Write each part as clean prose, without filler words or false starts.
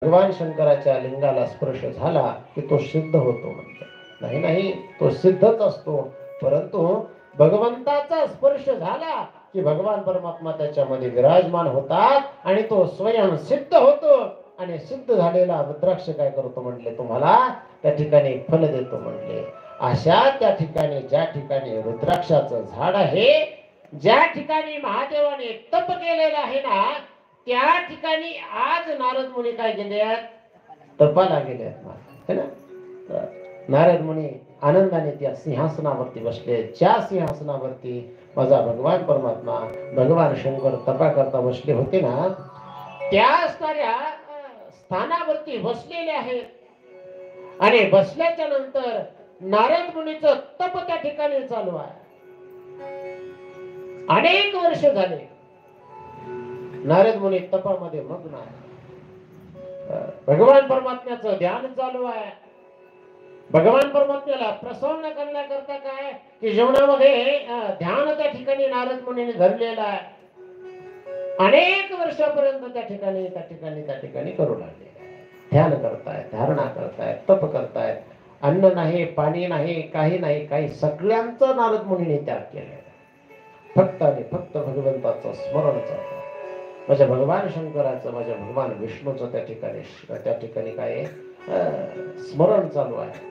भगवान शंकराच्या लिंगाला स्पर्श झाला की तो सिद्ध होतो म्हणतात. नाही नाही, तो सिद्धच असतो, परंतु भगवंताचा स्पर्श झाला की भगवान परमात्मा त्याच्यामध्ये विराजमान होतात आणि तो स्वयं सिद्ध होतो. आणि सिद्ध झालेला रुद्राक्ष काय करतो म्हणले, तुम्हाला त्या ठिकाणी फल देतो म्हणले. अशा त्या ठिकाणी ज्या ठिकाणी रुद्राक्षाचं झाड आहे, ज्या ठिकाणी महादेवाने तप केलेलं आहे ना, त्या ठिकाणी आज नारद मुनी काय केले, तपाला गेले है ना. नारद मुनी आनंदाने त्या सिंहासनावरती बसले. ज्या सिंहासनावरती माझा भगवान परमात्मा भगवान शंकर तपा करता बसले होते ना, त्या असणाऱ्या स्थानावरती बसलेले आहेत. आणि बसल्याच्या नंतर नारद मुनीचं तप त्या ठिकाणी चालू आहे. अनेक वर्ष झाले नारद मुनी तपामध्ये मग्न आहे. भगवान परमात्म्याचं ध्यान चालू आहे. भगवान परमात्म्याला प्रसन्न करण्याकरता काय की जीवनामध्ये ध्यान त्या ठिकाणी नारद मुनीने धरलेलं आहे. अनेक वर्षापर्यंत त्या ठिकाणी करू लागले. ध्यान करतायत, धारणा करतायत, तप करतायत. अन्न नाही, पाणी नाही, काही नाही, काही सगळ्यांचं नारद मुनीने त्याग केले. फक्त आणि फक्त भगवंताचं स्मरण चालतं. माझ्या भगवान शंकराचं, माझ्या भगवान विष्णूचं त्या ठिकाणी काय स्मरण चालू आहे.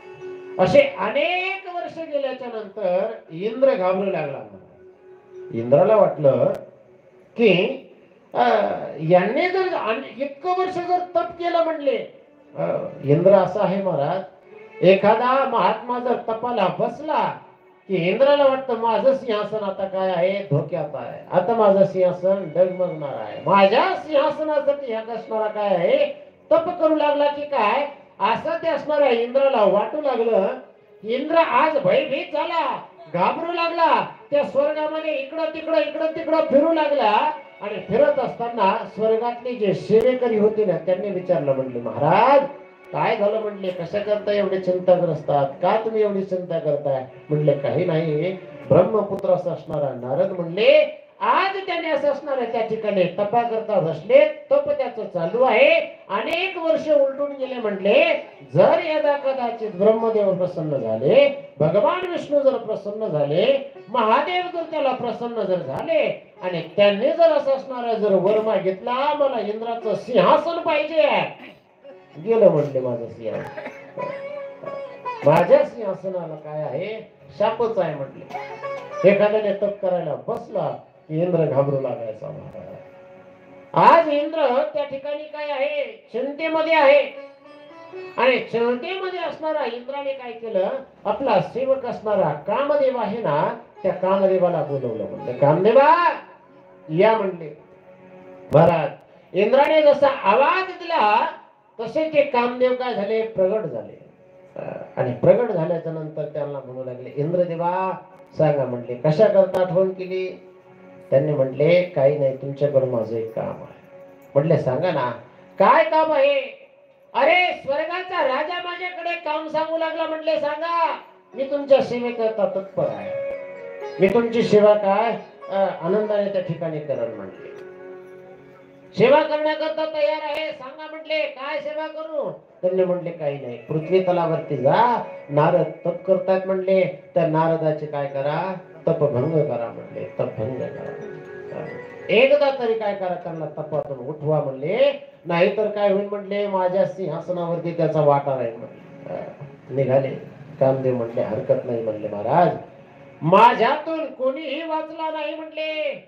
असे अनेक वर्ष गेल्याच्या नंतर इंद्र घाबरू लागला. इंद्राला वाटलं की यांनी जर इतकं वर्ष जर तप केलं म्हणले, इंद्र असं आहे महाराज, एखादा महात्मा जर तपाला बसला की इंद्राला वाटतं माझं सिंहासन आता काय आहे, धोक्यात आहे. आता माझं सिंहासन डगमगणार आहे. माझ्या सिंहासनासाठी ह्या असणारा काय आहे, तप करू लागला की काय, असं ते असणाऱ्या इंद्राला वाटू लागलं. इंद्र आज भयभीत झाला, घाबरू लागला. त्या स्वर्गामध्ये इकडं तिकडं फिरू लागला. आणि फिरत असताना स्वर्गातले जे सेवेकरी होते ना, त्यांनी विचारलं, म्हणले महाराज काय झालं म्हणले, कशा करता एवढे चिंताग्रस्त आहात, का तुम्ही एवढी चिंता करताय. म्हणले काही नाही, ब्रह्मपुत्र असं असणारा नारद म्हणले आज त्याने असं असणार त्या ठिकाणी तपा करता बसले. तप त्याचं चालू आहे. अनेक वर्ष उलटून गेले म्हणले. जर यदा कदाचित ब्रह्मदेव प्रसन्न झाले, भगवान विष्णू जर प्रसन्न झाले, महादेव जर त्याला प्रसन्न जर झाले आणि त्यांनी जर असं असणारा जर वर मागितला, मला इंद्राचं सिंहासन पाहिजे, गेलं म्हणले माझं सिंहासन. माझ्या सिंहासनाला काय आहे, शापच आहे म्हटले. एखाद्याने तप करायला बसला की इंद्र घाबरू लागायचा. आज इंद्र त्या ठिकाणी काय आहे, चिंतेमध्ये आहे. आणि चिंतेमध्ये असणारा इंद्राने काय केलं, आपला सेवक असणारा कामदेव आहे ना, त्या कामदेवाला बोलवलं. म्हणले कामदेवा या म्हणले. महाराज इंद्राने जसा आवाज दिला तसे ते कामदेव काय झाले, प्रगट झाले. आणि प्रगट झाल्याच्या नंतर त्यांना म्हणू लागले, इंद्रदेवा सांगा म्हणले कशा करता आठवण केली. त्यांनी म्हटले काही नाही, तुमच्याकडे माझं एक काम आहे. म्हटले सांगा ना, काय काम आहे. अरे स्वर्गाचा राजा माझ्याकडे काम सांगू लागला. म्हटले सांगा, मी तुमच्या सेवेकरता तत्पर आहे. मी तुमची सेवा काय आनंदाने त्या ठिकाणी करण म्हटले. सेवा करण्याकरता तयार आहे, सांगा म्हटले काय सेवा करू. त्यांनी म्हटले काही नाही, पृथ्वी तलावरती जा, नारद तप करतात म्हणले, त्या नारदाचे काय करा, तपभंग करा म्हणले. तपभंग करा, एकदा तरी काय करा, त्यांना तपातून उठवा म्हणले, नाहीतर काय होईल म्हणले, माझ्या सिंहासनावरती त्याचा वाटा राहील म्हणले. निघाले. कामदेव म्हणले हरकत नाही म्हणले, महाराज माझ्यातून कोणीही वाचला नाही म्हणले.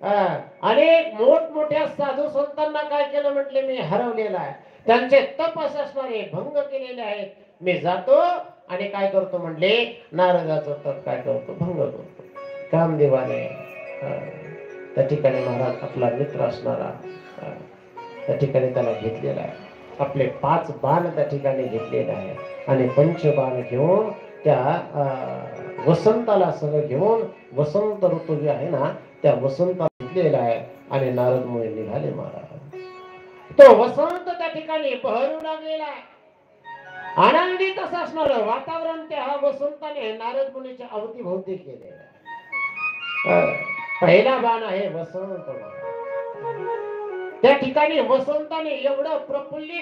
अनेक मोठमोठ्या साधू संतांना काय केलं म्हटले, मी हरवलेला आहे. त्यांचे तप असणारे भंग केलेले आहेत. मी जातो आणि काय करतो म्हणले, नारदाचं तप काय करतो, भंग करतो. कामदेवाने त्या ठिकाणी महाराज आपला मित्र असणारा त्या ठिकाणी त्याला घेतलेला आहे. आपले 5 बाण त्या ठिकाणी घेतलेले आहे. आणि पंचबाण घेऊन त्या वसंताला सगळं घेऊन, वसंत ऋतू जे आहे ना, त्या वसंताला घेतलेला आहे. आणि नारद मुनी निघाले महाराज. तो वसंत त्या ठिकाणी बहरू लागलेला आहे. आनंदित असं असणार वातावरण त्या वसंताने नारद मुनीच्या अवतीभोवती केलेलं आहे. पहिला बाण आहे वसंत. त्या ठिकाणी वसंताने एवढं प्रफुल्लित